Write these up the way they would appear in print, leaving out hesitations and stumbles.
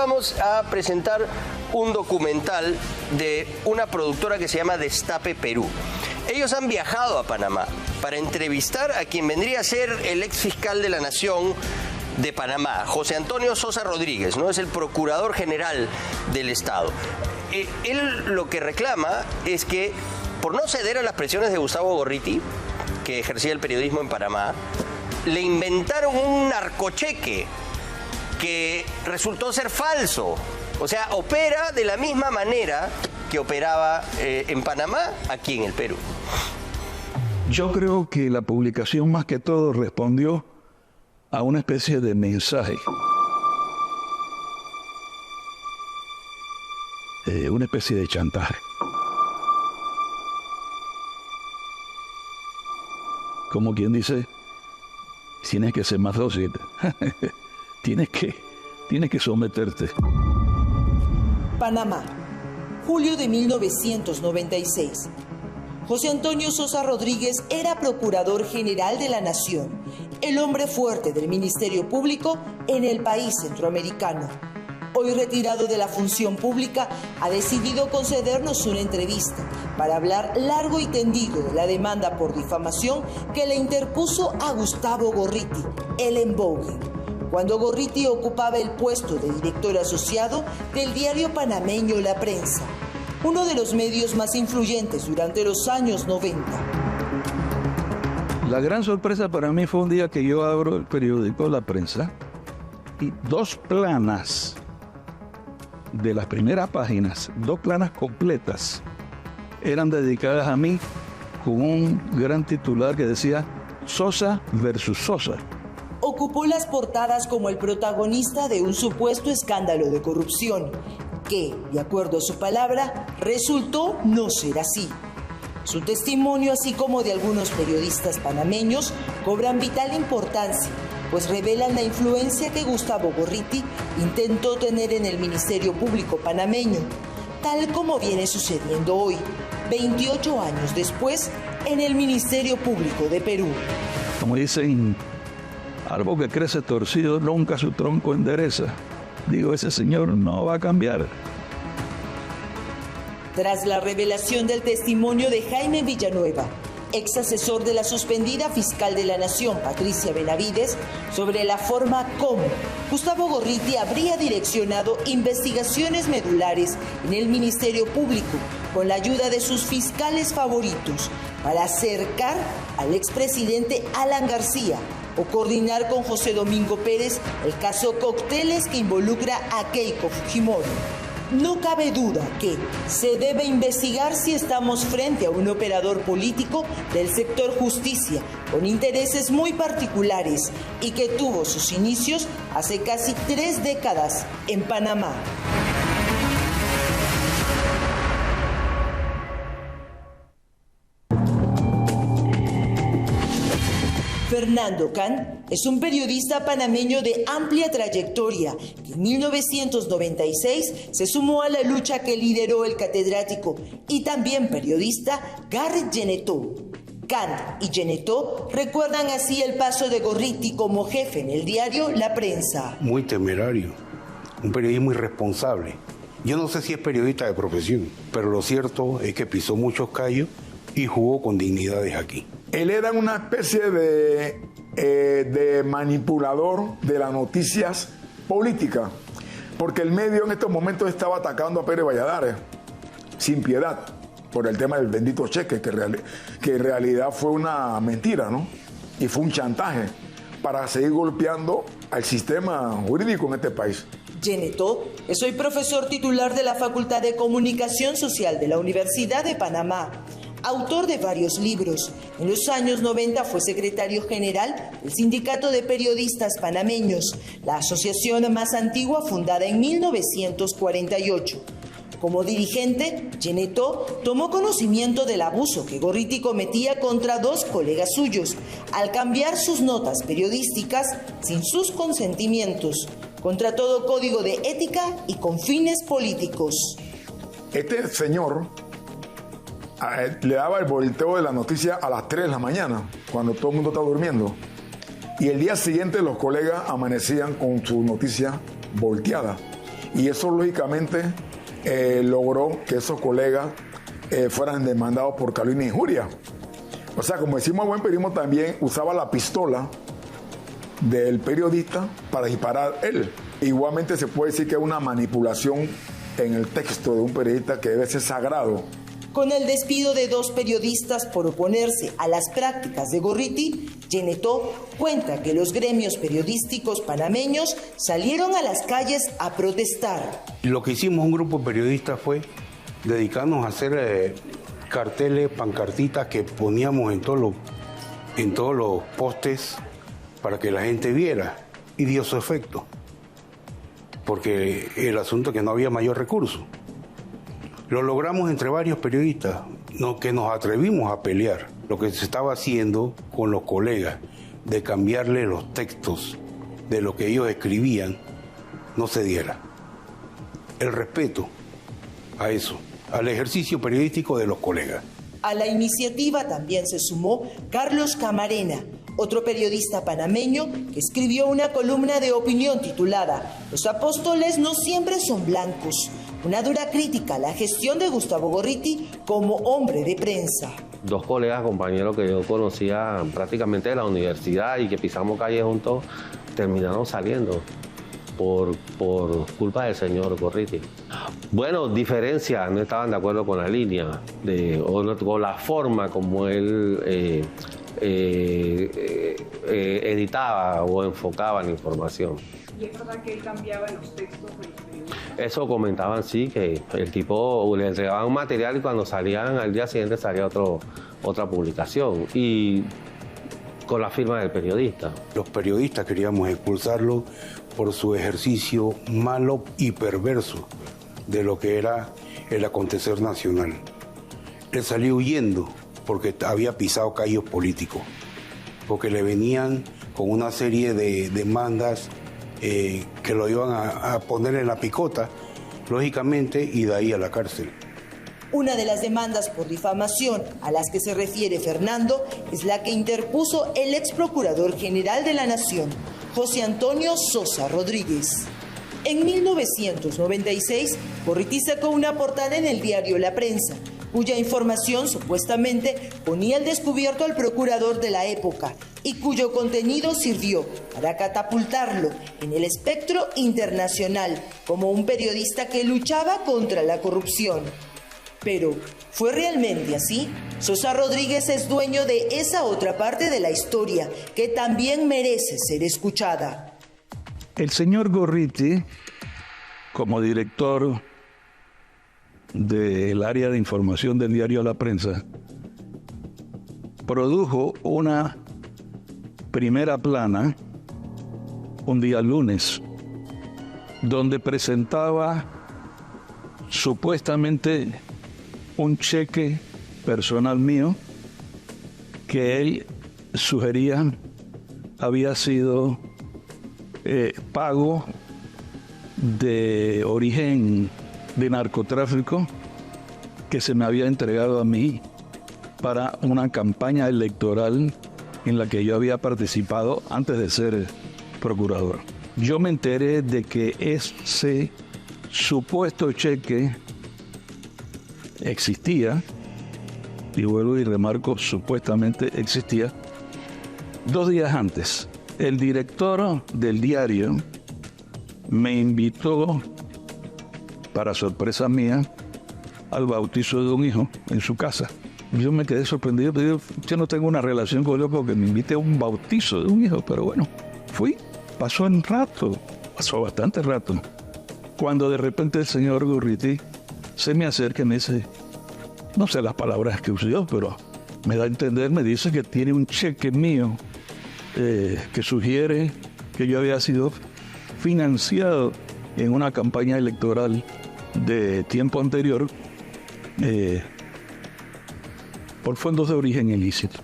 vamos a presentar un documental de una productora que se llama Destape Perú. Ellos han viajado a Panamá para entrevistar a quien vendría a ser el ex fiscal de la Nación de Panamá, José Antonio Sosa Rodríguez, ¿no? Es el procurador general del Estado. Él lo que reclama es que, por no ceder a las presiones de Gustavo Gorriti, que ejercía el periodismo en Panamá, le inventaron un narcocheque que resultó ser falso. O sea, opera de la misma manera que operaba en Panamá, aquí en el Perú. Yo creo que la publicación más que todo respondió a una especie de mensaje. Una especie de chantaje. Como quien dice, tienes que ser más dócil. tienes que someterte. Panamá, julio de 1996. José Antonio Sosa Rodríguez era Procurador General de la Nación, el hombre fuerte del Ministerio Público en el país centroamericano. Hoy retirado de la función pública, ha decidido concedernos una entrevista para hablar largo y tendido de la demanda por difamación que le interpuso a Gustavo Gorriti, el en vogue, cuando Gorriti ocupaba el puesto de director asociado del diario panameño La Prensa, uno de los medios más influyentes durante los años 90. La gran sorpresa para mí fue un día que yo abro el periódico La Prensa y dos planas de las primeras páginas, dos planas completas, eran dedicadas a mí con un gran titular que decía Sosa versus Sosa. Ocupó las portadas como el protagonista de un supuesto escándalo de corrupción, que, de acuerdo a su palabra, resultó no ser así. Su testimonio, así como de algunos periodistas panameños, cobran vital importancia, pues revelan la influencia que Gustavo Gorriti intentó tener en el Ministerio Público panameño, tal como viene sucediendo hoy, 28 años después, en el Ministerio Público de Perú. Como dicen, árbol que crece torcido nunca su tronco endereza. Digo, ese señor no va a cambiar. Tras la revelación del testimonio de Jaime Villanueva, ex asesor de la suspendida fiscal de la Nación, Patricia Benavides, sobre la forma como Gustavo Gorriti habría direccionado investigaciones medulares en el Ministerio Público con la ayuda de sus fiscales favoritos para acercar al expresidente Alan García o coordinar con José Domingo Pérez el caso Cócteles que involucra a Keiko Fujimori. No cabe duda que se debe investigar si estamos frente a un operador político del sector justicia con intereses muy particulares y que tuvo sus inicios hace casi 3 décadas en Panamá. Fernando Can es un periodista panameño de amplia trayectoria que en 1996 se sumó a la lucha que lideró el catedrático y también periodista Garrett Genetó. Can y Genetó recuerdan así el paso de Gorriti como jefe en el diario La Prensa. Muy temerario, un periodismo irresponsable. Yo no sé si es periodista de profesión, pero lo cierto es que pisó muchos callos y jugó con dignidades aquí. Él era una especie de manipulador de las noticias políticas, porque el medio en estos momentos estaba atacando a Pérez Valladares sin piedad por el tema del bendito cheque, que en realidad fue una mentira, ¿no? Y fue un chantaje para seguir golpeando al sistema jurídico en este país. Genetó es hoy profesor titular de la Facultad de Comunicación Social de la Universidad de Panamá. Autor de varios libros. En los años 90 fue secretario general del Sindicato de Periodistas Panameños, la asociación más antigua fundada en 1948. Como dirigente, Genetó tomó conocimiento del abuso que Gorriti cometía contra 2 colegas suyos al cambiar sus notas periodísticas sin sus consentimientos, contra todo código de ética y con fines políticos. Este señor le daba el volteo de la noticia a las 3 de la mañana, cuando todo el mundo está durmiendo. Y el día siguiente los colegas amanecían con su noticia volteada. y eso lógicamente logró que esos colegas fueran demandados por calumnia e injuria. O sea, como decimos, el buen periodismo también usaba la pistola del periodista para disparar él. Igualmente se puede decir que es una manipulación en el texto de un periodista que debe ser sagrado. Con el despido de 2 periodistas por oponerse a las prácticas de Gorriti, Yenetó cuenta que los gremios periodísticos panameños salieron a las calles a protestar. Lo que hicimos un grupo de periodistas fue dedicarnos a hacer carteles, pancartitas que poníamos en todos los postes para que la gente viera, y dio su efecto, porque el asunto es que no había mayor recurso. Lo logramos entre varios periodistas, que nos atrevimos a pelear lo que se estaba haciendo con los colegas, de cambiarle los textos de lo que ellos escribían, no se diera. El respeto a eso, al ejercicio periodístico de los colegas. A la iniciativa también se sumó Carlos Camarena, otro periodista panameño que escribió una columna de opinión titulada "Los apóstoles no siempre son blancos", una dura crítica a la gestión de Gustavo Gorriti como hombre de prensa. 2 colegas, compañeros que yo conocía prácticamente de la universidad y que pisamos calle juntos, terminaron saliendo por culpa del señor Gorriti. Bueno, diferencia, no estaban de acuerdo con la línea o con la forma como él editaba o enfocaba la información. ¿Y es verdad que él cambiaba los textos de los periodistas? Eso comentaban, sí, que el tipo le entregaban un material y cuando salían al día siguiente salía otra publicación, y con la firma del periodista. Los periodistas queríamos expulsarlo por su ejercicio malo y perverso de lo que era el acontecer nacional. Él salió huyendo porque había pisado callos políticos, porque le venían con una serie de demandas que lo iban a poner en la picota, lógicamente, y de ahí a la cárcel. Una de las demandas por difamación a las que se refiere Fernando es la que interpuso el ex procurador general de la Nación, José Antonio Sosa Rodríguez. En 1996, Gorriti sacó una portada en el diario La Prensa, cuya información supuestamente ponía al descubierto al procurador de la época y cuyo contenido sirvió para catapultarlo en el espectro internacional como un periodista que luchaba contra la corrupción. Pero, ¿fue realmente así? Sosa Rodríguez es dueño de esa otra parte de la historia que también merece ser escuchada. El señor Gorriti, como director del área de información del diario La Prensa, produjo una primera plana un día lunes, donde presentaba supuestamente un cheque personal mío que él sugería había sido pago de origen de narcotráfico que se me había entregado a mí para una campaña electoral en la que yo había participado antes de ser procurador. Yo me enteré de que ese supuesto cheque existía, y vuelvo y remarco, supuestamente existía, 2 días antes. El director del diario me invitó, para sorpresa mía, al bautizo de un hijo en su casa. Yo me quedé sorprendido, pero yo no tengo una relación con él porque me invité a un bautizo de un hijo, pero bueno, fui, pasó bastante rato, cuando de repente el señor Gorriti se me acerca y me dice, no sé las palabras que usó, pero me da a entender, me dice que tiene un cheque mío que sugiere que yo había sido financiado en una campaña electoral de tiempo anterior por fondos de origen ilícito.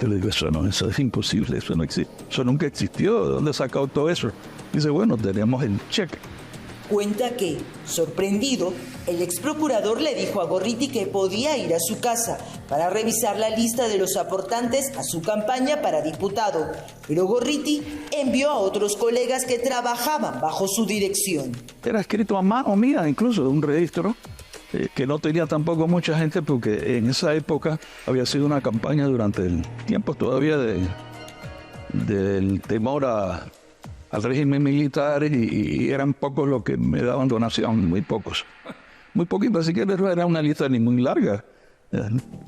Yo le digo, eso es imposible, eso no existe, eso nunca existió, ¿de dónde ha sacado todo eso? Dice, bueno, tenemos el cheque. Cuenta que, sorprendido, el ex procurador le dijo a Gorriti que podía ir a su casa para revisar la lista de los aportantes a su campaña para diputado, pero Gorriti envió a otros colegas que trabajaban bajo su dirección. Era escrito a mano mía, incluso, de un registro que no tenía tampoco mucha gente, porque en esa época había sido una campaña durante el tiempo todavía del temor al régimen militar, y eran pocos los que me daban donación, muy pocos. Muy poquitos, así que era una lista ni muy larga,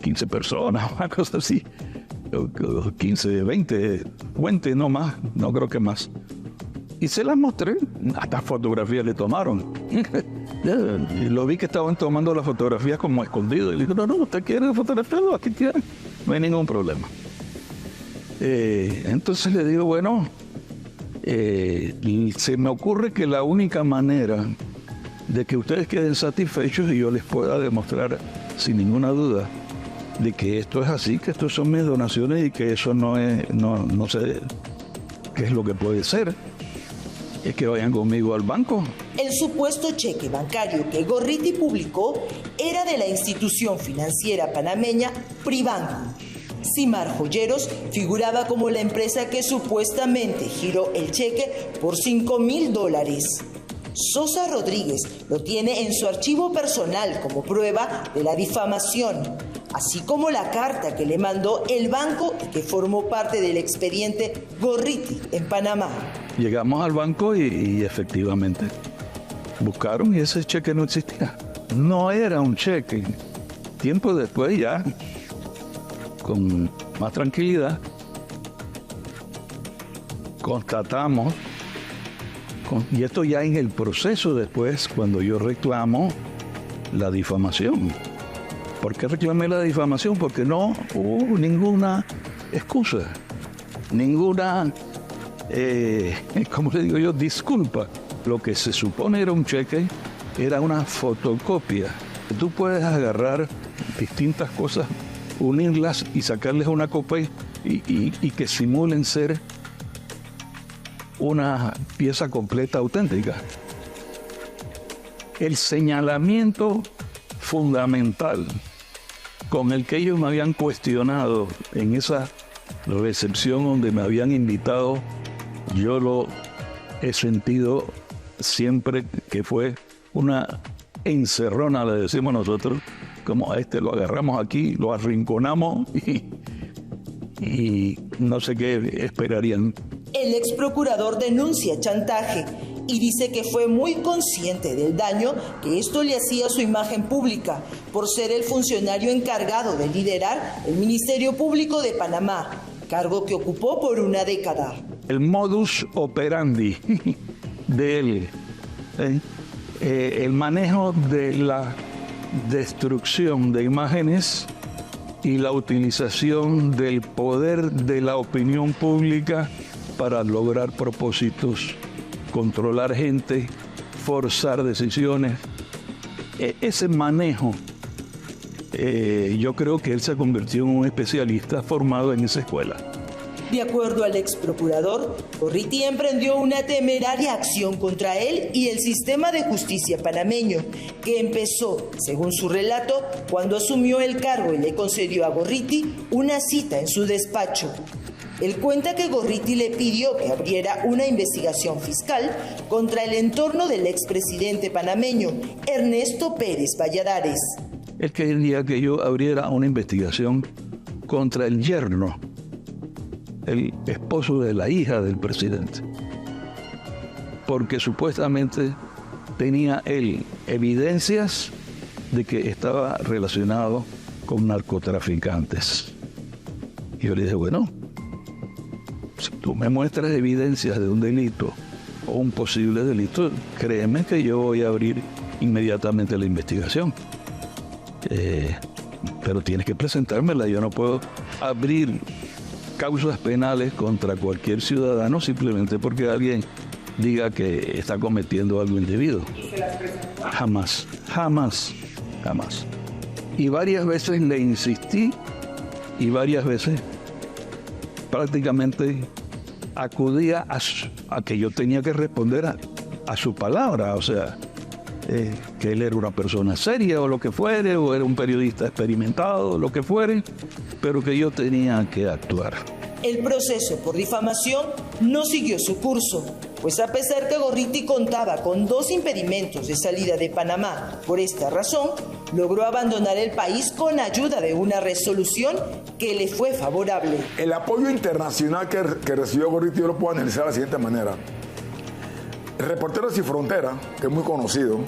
15 personas, una cosa así, 15, 20 no más, no creo que más. Y se las mostré, hasta fotografías le tomaron. Y lo vi que estaban tomando las fotografías como escondido. Y le digo, no, usted quiere fotografiarlo, aquí tiene, no hay ningún problema. Entonces le digo, bueno, se me ocurre que la única manera de que ustedes queden satisfechos y yo les pueda demostrar sin ninguna duda de que esto es así, que estos son mis donaciones y que eso no sé qué es lo que puede ser, es que vayan conmigo al banco. El supuesto cheque bancario que Gorriti publicó era de la institución financiera panameña Pribanco. Simar Joyeros figuraba como la empresa que supuestamente giró el cheque por $5,000. Sosa Rodríguez lo tiene en su archivo personal como prueba de la difamación, así como la carta que le mandó el banco y que formó parte del expediente Gorriti en Panamá. Llegamos al banco y efectivamente buscaron y ese cheque no existía. No era un cheque. Tiempo después, ya con más tranquilidad, constatamos, y esto ya en el proceso después, cuando yo reclamo la difamación. ¿Por qué reclamé la difamación? Porque no hubo ninguna excusa, ninguna, ¿cómo le digo yo?, disculpa. Lo que se supone era un cheque, era una fotocopia. Tú puedes agarrar distintas cosas, unirlas y sacarles una copia y que simulen ser una pieza completa, auténtica. El señalamiento fundamental con el que ellos me habían cuestionado en esa recepción donde me habían invitado, yo lo he sentido siempre que fue una encerrona, le decimos nosotros, como a este lo agarramos aquí, lo arrinconamos y no sé qué esperarían. El ex procurador denuncia chantaje y dice que fue muy consciente del daño que esto le hacía a su imagen pública por ser el funcionario encargado de liderar el Ministerio Público de Panamá, cargo que ocupó por una década. El modus operandi de él, el manejo de la destrucción de imágenes y la utilización del poder de la opinión pública para lograr propósitos, controlar gente, forzar decisiones. Ese manejo, yo creo que él se convirtió en un especialista formado en esa escuela. De acuerdo al ex procurador, Gorriti emprendió una temeraria acción contra él y el sistema de justicia panameño, que empezó, según su relato, cuando asumió el cargo y le concedió a Gorriti una cita en su despacho. Él cuenta que Gorriti le pidió que abriera una investigación fiscal contra el entorno del expresidente panameño, Ernesto Pérez Valladares. Él quería que yo abriera una investigación contra el yerno, el esposo de la hija del presidente, porque supuestamente tenía él evidencias de que estaba relacionado con narcotraficantes. Y yo le dije, bueno, si tú me muestras evidencias de un delito o un posible delito, créeme que yo voy a abrir inmediatamente la investigación. Pero tienes que presentármela. Yo no puedo abrir causas penales contra cualquier ciudadano simplemente porque alguien diga que está cometiendo algo indebido. Jamás, jamás, jamás. Y varias veces le insistí y varias veces prácticamente acudía a que yo tenía que responder a su palabra, o sea, que él era una persona seria o lo que fuere, o era un periodista experimentado, lo que fuere, pero que yo tenía que actuar. El proceso por difamación no siguió su curso, pues a pesar que Gorriti contaba con 2 impedimentos de salida de Panamá, por esta razón, logró abandonar el país con ayuda de una resolución que le fue favorable. El apoyo internacional que recibió Gorriti yo lo puedo analizar de la siguiente manera. Reporteros Sin Fronteras, que es muy conocido,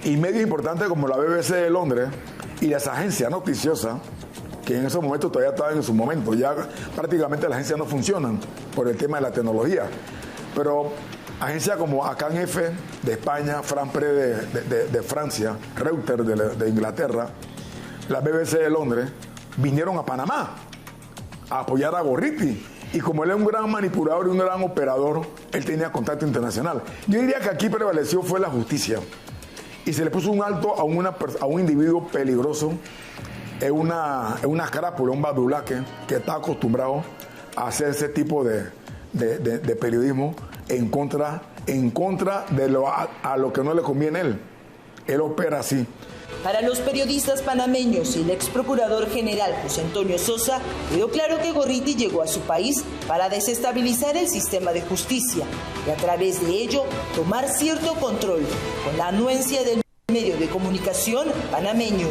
y medios importantes como la BBC de Londres y las agencias noticiosas, que en esos momentos todavía estaban en su momento, ya prácticamente las agencias no funcionan por el tema de la tecnología, pero agencias como ACAN F de España, France Press de Francia, Reuters de Inglaterra, la BBC de Londres, vinieron a Panamá a apoyar a Gorriti. Y como él es un gran manipulador y un gran operador, él tenía contacto internacional. Yo diría que aquí prevaleció fue la justicia. Y se le puso un alto a un individuo peligroso, es una carápula, un badulaque, que está acostumbrado a hacer ese tipo de periodismo en contra de lo que no le conviene a él. Él opera así. Para los periodistas panameños y el ex procurador general José Antonio Sosa, quedó claro que Gorriti llegó a su país para desestabilizar el sistema de justicia y a través de ello tomar cierto control con la anuencia del medio de comunicación panameño.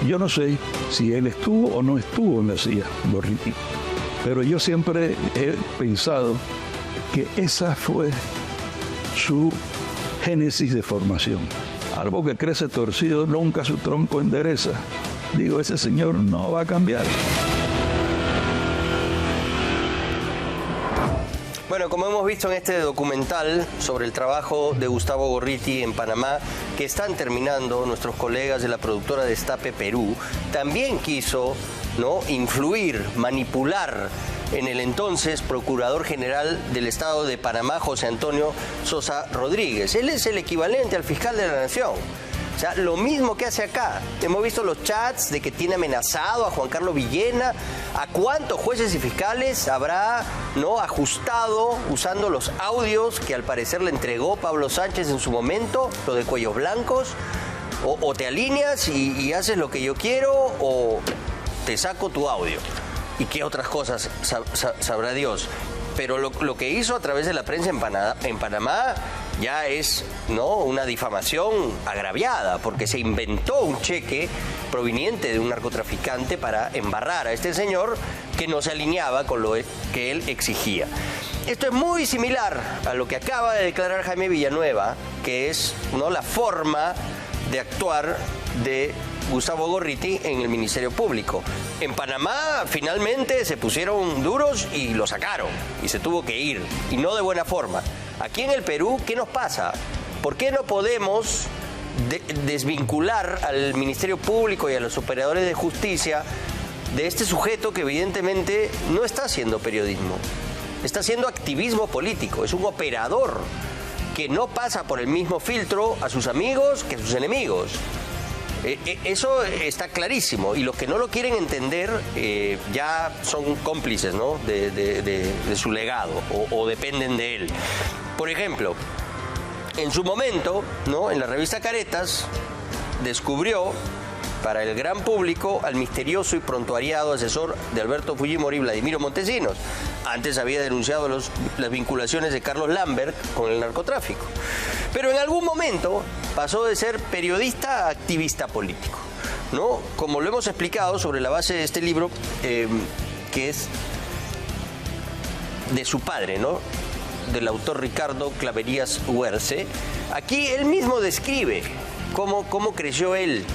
Yo no sé si él estuvo o no estuvo en la CIA, Gorriti, pero yo siempre he pensado que esa fue su génesis de formación. Árbol que crece torcido nunca su tronco endereza. Digo, ese señor no va a cambiar. Bueno, como hemos visto en este documental sobre el trabajo de Gustavo Gorriti en Panamá, que están terminando nuestros colegas de la productora Destape Perú, también quiso, ¿no?, influir, manipular en el entonces Procurador General del Estado de Panamá, José Antonio Sosa Rodríguez. Él es el equivalente al fiscal de la Nación. O sea, lo mismo que hace acá. Hemos visto los chats de que tiene amenazado a Juan Carlos Villena. ¿A cuántos jueces y fiscales habrá, no, ajustado usando los audios que al parecer le entregó Pablo Sánchez en su momento, lo de cuellos blancos? O te alineas y haces lo que yo quiero, o te saco tu audio. ¿Y qué otras cosas sabrá Dios? Pero lo que hizo a través de la prensa en Panamá ya es, ¿no?, una difamación agraviada, porque se inventó un cheque proveniente de un narcotraficante para embarrar a este señor que no se alineaba con lo que él exigía. Esto es muy similar a lo que acaba de declarar Jaime Villanueva, que es, ¿no?, la forma de actuar de Gustavo Gorriti en el Ministerio Público. En Panamá finalmente se pusieron duros y lo sacaron y se tuvo que ir, y no de buena forma. Aquí en el Perú, ¿qué nos pasa? ¿Por qué no podemos desvincular al Ministerio Público y a los operadores de justicia de este sujeto que evidentemente no está haciendo periodismo? Está haciendo activismo político, es un operador que no pasa por el mismo filtro a sus amigos que a sus enemigos. Eso está clarísimo, y los que no lo quieren entender ya son cómplices, ¿no?, de su legado o dependen de él. Por ejemplo, en su momento, ¿no?, en la revista Caretas descubrió para el gran público al misterioso y prontuariado asesor de Alberto Fujimori, Vladimiro Montesinos. Antes había denunciado las vinculaciones de Carlos Lambert con el narcotráfico. Pero en algún momento pasó de ser periodista a activista político, ¿no? Como lo hemos explicado sobre la base de este libro, que es de su padre, ¿no?, del autor Ricardo Claverías Huerce. Aquí él mismo describe cómo creció él,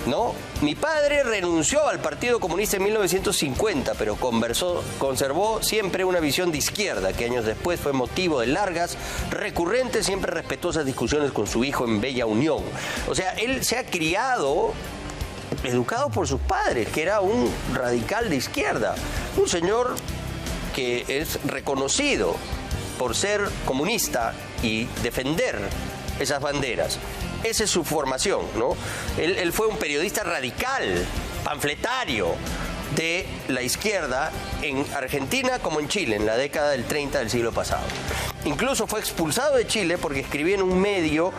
¿no? Mi padre renunció al Partido Comunista en 1950, pero conservó siempre una visión de izquierda, que años después fue motivo de largas, recurrentes, siempre respetuosas discusiones con su hijo en Bella Unión. O sea, él se ha criado, educado por sus padres, que era un radical de izquierda, un señor que es reconocido por ser comunista y defender esas banderas. Esa es su formación, ¿no? Él fue un periodista radical, panfletario de la izquierda en Argentina como en Chile, en la década del 30 del siglo pasado. Incluso fue expulsado de Chile porque escribía en un medio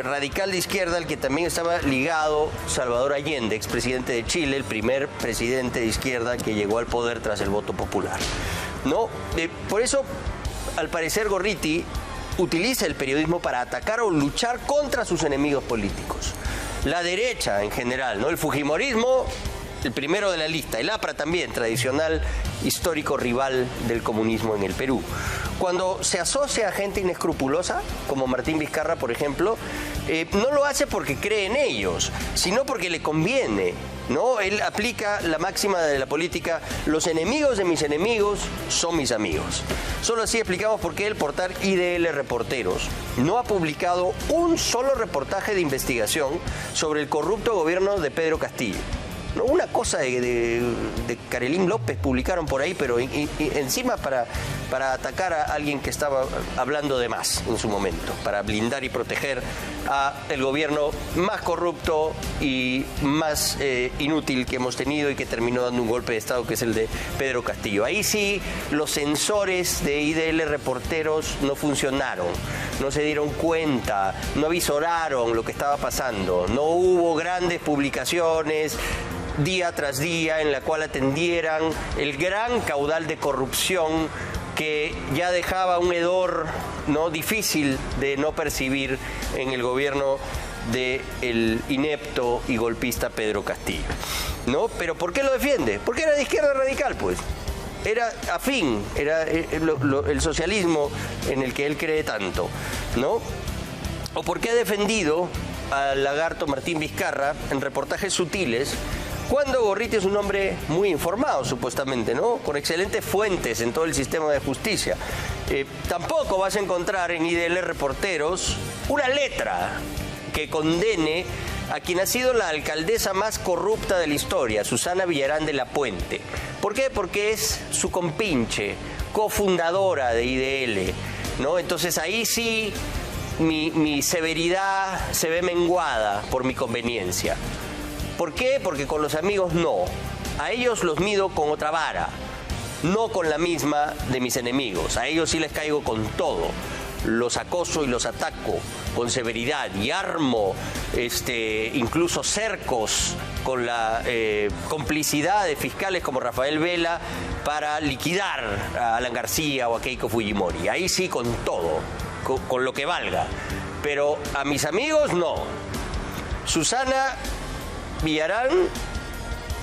radical de izquierda al que también estaba ligado Salvador Allende, expresidente de Chile, el primer presidente de izquierda que llegó al poder tras el voto popular. ¿No? Por eso, al parecer, Gorriti utiliza el periodismo para atacar o luchar contra sus enemigos políticos. La derecha en general, ¿no? El fujimorismo, el primero de la lista. El APRA también, tradicional, histórico rival del comunismo en el Perú. Cuando se asocia a gente inescrupulosa, como Martín Vizcarra, por ejemplo, no lo hace porque cree en ellos, sino porque le conviene, ¿no? Él aplica la máxima de la política: los enemigos de mis enemigos son mis amigos. Solo así explicamos por qué el portal IDL Reporteros no ha publicado un solo reportaje de investigación sobre el corrupto gobierno de Pedro Castillo. ¿No? Una cosa de Karelín López publicaron por ahí, pero encima para atacar a alguien que estaba hablando de más en su momento, para blindar y proteger a el gobierno más corrupto y más inútil que hemos tenido y que terminó dando un golpe de Estado, que es el de Pedro Castillo. Ahí sí los sensores de IDL Reporteros no funcionaron, no se dieron cuenta, no avisoraron lo que estaba pasando, no hubo grandes publicaciones día tras día en la cual atendieran el gran caudal de corrupción que ya dejaba un hedor, ¿no?, difícil de no percibir en el gobierno del inepto y golpista Pedro Castillo, ¿no? ¿Pero por qué lo defiende? Porque era de izquierda radical, pues. Era afín, era el socialismo en el que él cree tanto, ¿no? ¿O por qué ha defendido al lagarto Martín Vizcarra en reportajes sutiles, cuando Gorriti es un hombre muy informado, supuestamente, ¿no? Con excelentes fuentes en todo el sistema de justicia? Tampoco vas a encontrar en IDL Reporteros una letra que condene a quien ha sido la alcaldesa más corrupta de la historia, Susana Villarán de la Puente. ¿Por qué? Porque es su compinche, cofundadora de IDL, ¿no? Entonces ahí sí mi severidad se ve menguada por mi conveniencia. ¿Por qué? Porque con los amigos no. A ellos los mido con otra vara, no con la misma de mis enemigos. A ellos sí les caigo con todo. Los acoso y los ataco con severidad y armo incluso cercos con la complicidad de fiscales como Rafael Vela para liquidar a Alan García o a Keiko Fujimori. Ahí sí con todo, con lo que valga. Pero a mis amigos no. Susana Villarán,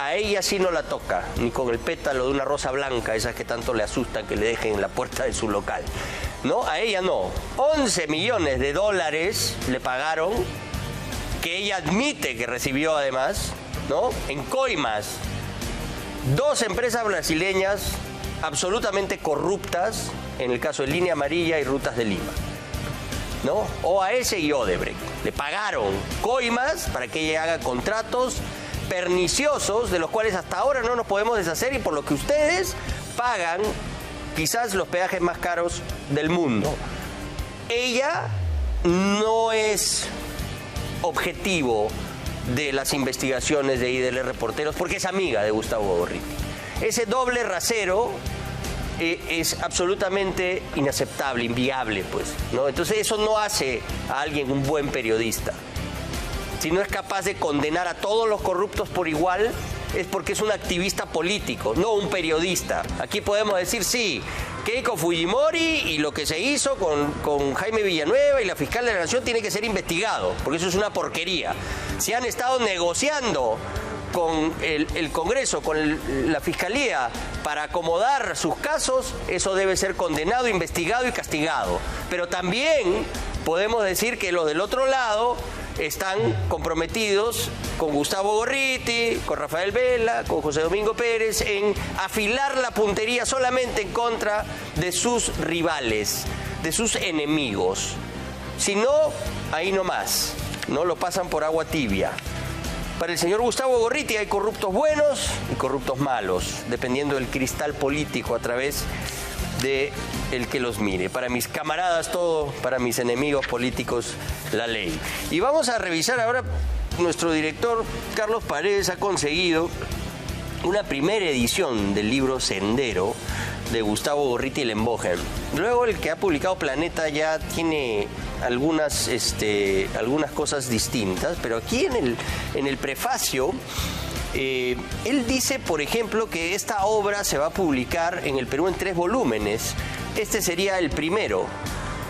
a ella sí no la toca, ni con el pétalo de una rosa blanca, esas que tanto le asustan que le dejen en la puerta de su local. No, a ella no. 11 millones de dólares le pagaron, que ella admite que recibió además, ¿no?, en coimas. 2 empresas brasileñas absolutamente corruptas, en el caso de Línea Amarilla y Rutas de Lima, ¿no? OAS y Odebrecht. Le pagaron coimas para que ella haga contratos perniciosos de los cuales hasta ahora no nos podemos deshacer y por lo que ustedes pagan quizás los peajes más caros del mundo. Ella no es objetivo de las investigaciones de IDL Reporteros porque es amiga de Gustavo Gorriti. Ese doble rasero es absolutamente inaceptable, inviable, pues, ¿no? Entonces eso no hace a alguien un buen periodista. Si no es capaz de condenar a todos los corruptos por igual, es porque es un activista político, no un periodista. Aquí podemos decir, sí, Keiko Fujimori y lo que se hizo con Jaime Villanueva y la fiscal de la Nación tiene que ser investigado, porque eso es una porquería. Si han estado negociando con el Congreso, con la Fiscalía, para acomodar sus casos, eso debe ser condenado, investigado y castigado. Pero también podemos decir que los del otro lado están comprometidos con Gustavo Gorriti, con Rafael Vela, con José Domingo Pérez, en afilar la puntería solamente en contra de sus rivales, de sus enemigos. Si no, ahí nomás, no lo pasan por agua tibia. Para el señor Gustavo Gorriti hay corruptos buenos y corruptos malos, dependiendo del cristal político a través de el que los mire. Para mis camaradas todo, para mis enemigos políticos la ley. Y vamos a revisar ahora, nuestro director Carlos Paredes ha conseguido una primera edición del libro Sendero, de Gustavo Gorriti Lembogen. Luego el que ha publicado Planeta ya tiene algunas cosas distintas, pero aquí en el prefacio él dice, por ejemplo, que esta obra se va a publicar en el Perú en 3 volúmenes. Este sería el primero,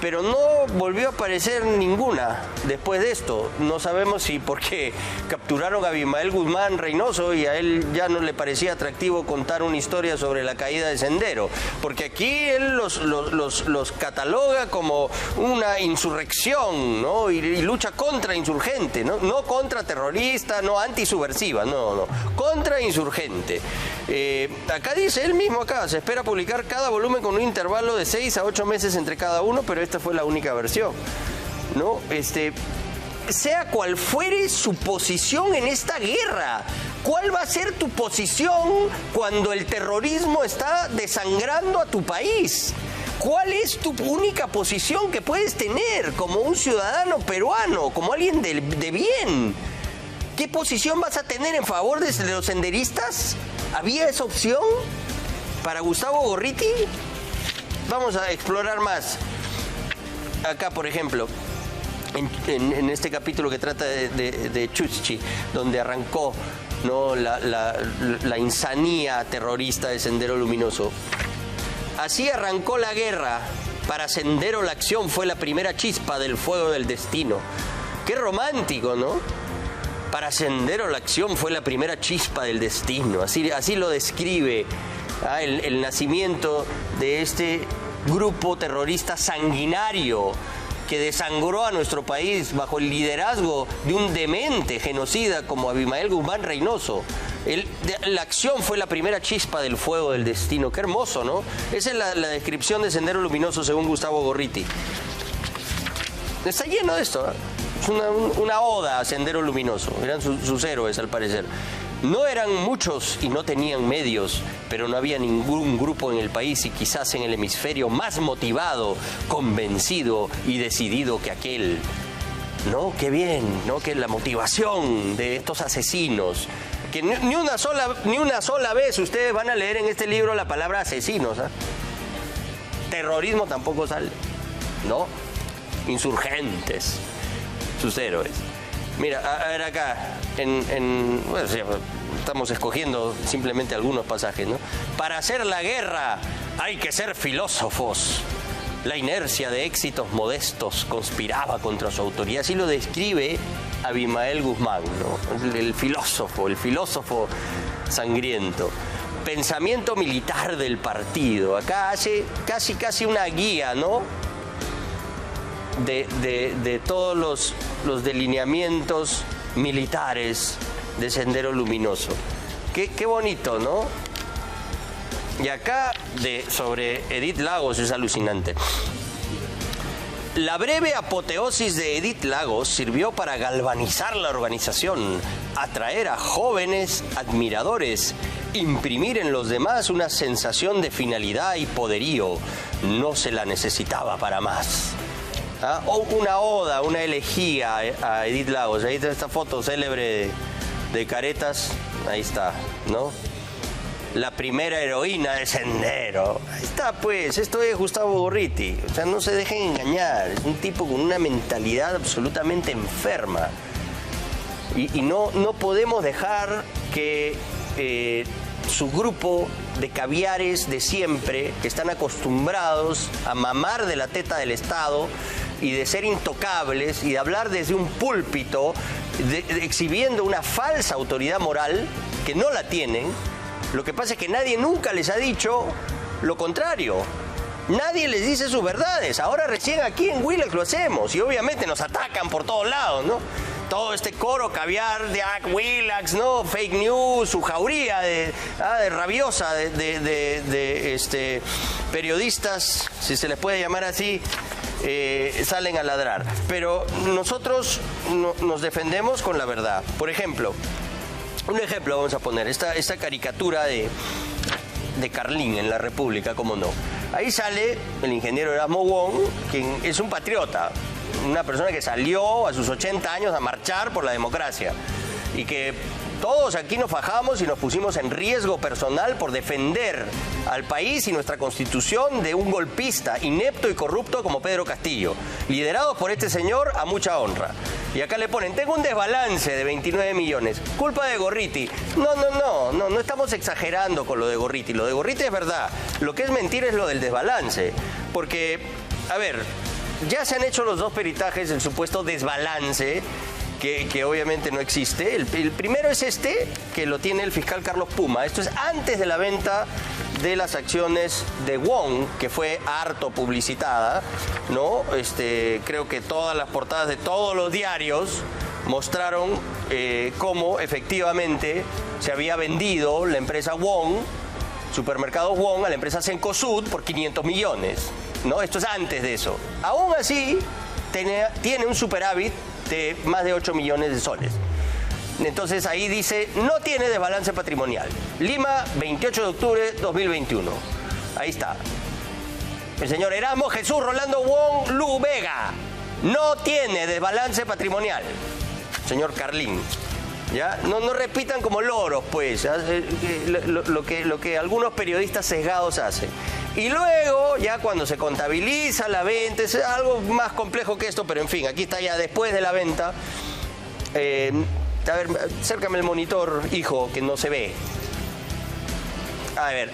pero no volvió a aparecer ninguna después de esto. No sabemos si porque capturaron a Abimael Guzmán Reynoso y a él ya no le parecía atractivo contar una historia sobre la caída de Sendero, porque aquí él los cataloga como una insurrección, ¿no? Y lucha contra insurgente, ¿no? No contra terrorista, no antisubversiva, no, contra insurgente. Acá dice él mismo, acá se espera publicar cada volumen con un intervalo de 6 a 8 meses entre cada uno, pero esta fue la única versión, ¿no? Sea cual fuere su posición en esta guerra, ¿cuál va a ser tu posición cuando el terrorismo está desangrando a tu país? ¿Cuál es tu única posición que puedes tener como un ciudadano peruano, como alguien de bien? ¿Qué posición vas a tener en favor de los senderistas? ¿Había esa opción para Gustavo Gorriti? Vamos a explorar más. Acá, por ejemplo, en este capítulo que trata de Chuschi, donde arrancó, ¿no?, la insanía terrorista de Sendero Luminoso. Así arrancó la guerra. Para Sendero la acción fue la primera chispa del fuego del destino. Qué romántico, ¿no? Para Sendero la acción fue la primera chispa del destino. Así lo describe el nacimiento de este grupo terrorista sanguinario que desangró a nuestro país bajo el liderazgo de un demente genocida como Abimael Guzmán Reynoso. La acción fue la primera chispa del fuego del destino. Qué hermoso, ¿no? Esa es la descripción de Sendero Luminoso según Gustavo Gorriti. Está lleno de esto, ¿eh? Es una oda a Sendero Luminoso. Eran sus héroes, al parecer. No eran muchos y no tenían medios, pero no había ningún grupo en el país y quizás en el hemisferio más motivado, convencido y decidido que aquel. ¿No? Qué bien, ¿no? Que la motivación de estos asesinos, que ni una sola vez ustedes van a leer en este libro la palabra asesinos, ¿eh? Terrorismo tampoco sale, ¿no? Insurgentes, sus héroes. Mira, a ver acá, bueno, sí, estamos escogiendo simplemente algunos pasajes, ¿no? Para hacer la guerra hay que ser filósofos. La inercia de éxitos modestos conspiraba contra su autoridad. Así lo describe Abimael Guzmán, ¿no? El filósofo sangriento. Pensamiento militar del partido. Acá hace casi una guía, ¿no? De todos los delineamientos militares de Sendero Luminoso. Qué bonito, ¿no? Y acá, sobre Edith Lagos, es alucinante. La breve apoteosis de Edith Lagos sirvió para galvanizar la organización, atraer a jóvenes admiradores, imprimir en los demás una sensación de finalidad y poderío. No se la necesitaba para más. O una oda, una elegía a Edith Lagos. Ahí está esta foto célebre de Caretas. Ahí está, ¿no? La primera heroína de Sendero. Ahí está, pues. Esto es Gustavo Gorriti. O sea, no se dejen engañar. Es un tipo con una mentalidad absolutamente enferma. Y no podemos dejar que su grupo de caviares de siempre, que están acostumbrados a mamar de la teta del Estado y de ser intocables y de hablar desde un púlpito, exhibiendo una falsa autoridad moral que no la tienen. Lo que pasa es que nadie nunca les ha dicho lo contrario. Nadie les dice sus verdades. Ahora recién aquí en Willax lo hacemos y obviamente nos atacan por todos lados, ¿no? Todo este coro caviar de Willax, ¿no? Fake news, su jauría de rabiosa de periodistas, si se les puede llamar así, salen a ladrar. Pero nosotros nos defendemos con la verdad. Por ejemplo, un ejemplo vamos a poner, esta caricatura de Carlín en La República, ¿cómo no? Ahí sale el ingeniero Erasmo Wong, quien es un patriota, una persona que salió a sus 80 años a marchar por la democracia y que Todos aquí nos fajamos y nos pusimos en riesgo personal por defender al país y nuestra constitución de un golpista inepto y corrupto como Pedro Castillo, liderados por este señor a mucha honra. Y acá le ponen, tengo un desbalance de 29 millones, culpa de Gorriti. No estamos exagerando con lo de Gorriti. Lo de Gorriti es verdad. Lo que es mentira es lo del desbalance. Porque, a ver, ya se han hecho los dos peritajes del supuesto desbalance, que obviamente no existe. El primero es este, que lo tiene el fiscal Carlos Puma. Esto es antes de la venta de las acciones de Wong, que fue harto publicitada, ¿no? Creo que todas las portadas de todos los diarios mostraron cómo efectivamente se había vendido la empresa Wong, Supermercados Wong, a la empresa Cencosud por 500 millones, ¿no? Esto es antes de eso. Aún así, tiene un superávit de más de 8 millones de soles. Entonces ahí dice, no tiene desbalance patrimonial. Lima, 28 de octubre 2021. Ahí está. El señor Erasmo Jesús Rolando Wong Lu Vega no tiene desbalance patrimonial. Señor Carlín. ¿Ya? No repitan como loros, pues, lo que algunos periodistas sesgados hacen. Y luego, ya cuando se contabiliza la venta, es algo más complejo que esto, pero en fin, aquí está ya después de la venta. A ver, acércame el monitor, hijo, que no se ve. A ver,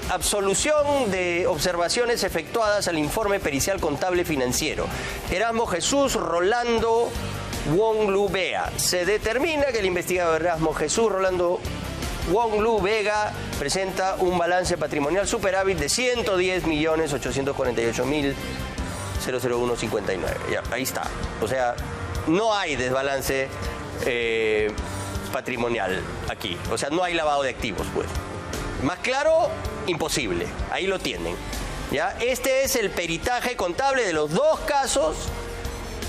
absolución de observaciones efectuadas al informe pericial contable financiero. Erasmo Jesús Rolando Wong Lu Vega. Se determina que el investigador Erasmo Jesús Rolando Wong Lu Vega presenta un balance patrimonial superávit de 110.848.001.59. Ya, ahí está. O sea, no hay desbalance patrimonial aquí. O sea, no hay lavado de activos, pues. Más claro, imposible. Ahí lo tienen. ¿Ya? Este es el peritaje contable de los dos casos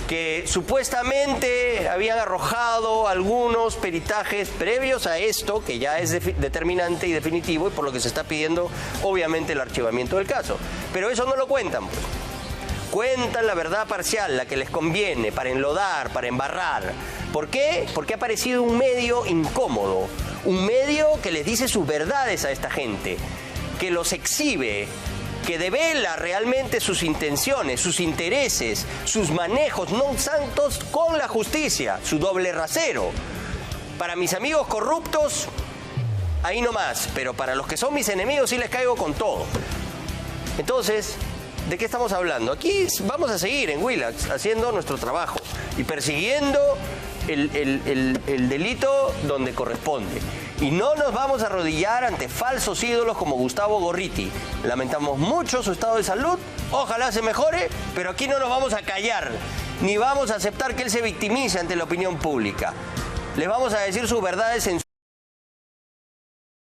que supuestamente habían arrojado algunos peritajes previos a esto, que ya es determinante y definitivo, y por lo que se está pidiendo, obviamente, el archivamiento del caso. Pero eso no lo cuentan, pues. Cuentan la verdad parcial, la que les conviene, para enlodar, para embarrar. ¿Por qué? Porque ha aparecido un medio incómodo, un medio que les dice sus verdades a esta gente, que los exhibe, que devela realmente sus intenciones, sus intereses, sus manejos no santos con la justicia, su doble rasero. Para mis amigos corruptos, ahí nomás, pero para los que son mis enemigos sí les caigo con todo. Entonces, ¿de qué estamos hablando? Aquí vamos a seguir en Willax haciendo nuestro trabajo y persiguiendo el delito donde corresponde. Y no nos vamos a arrodillar ante falsos ídolos como Gustavo Gorriti. Lamentamos mucho su estado de salud, ojalá se mejore, pero aquí no nos vamos a callar, ni vamos a aceptar que él se victimice ante la opinión pública. Les vamos a decir sus verdades en